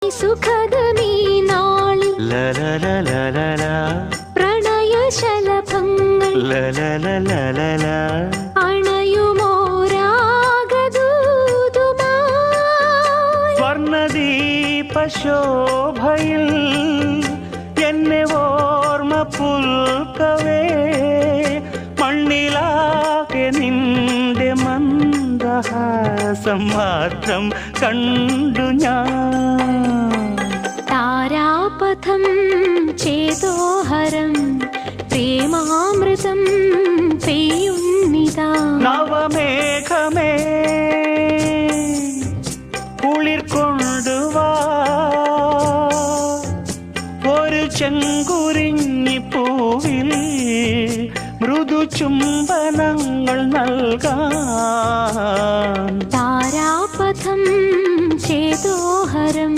സുഖദമീ നാളിൽ പ്രണയശലഭങ്ങൾ അണയുമോരാഗദൂതുമായി സ്വർണദീപശോഭയിൽ എന്നെ ഓർമ്മ പുൽക്കവേ മണ്ണിലാകെ നിന്റെ മന്ദഹാസം മാത്രം കണ്ടു ഞാൻ. താരാപഥം ചേതോഹരം പ്രേമാമൃതം പെയ്യുന്നിതാ. നവമേഘമേ കുളിർ കൊണ്ടുവാ ഒരു ചെങ്കുരിഞ്ഞി പൂവിൽ മൃദു ചുംബനങ്ങൾ നൽകാൻ. താരാപഥം ചേതോഹരം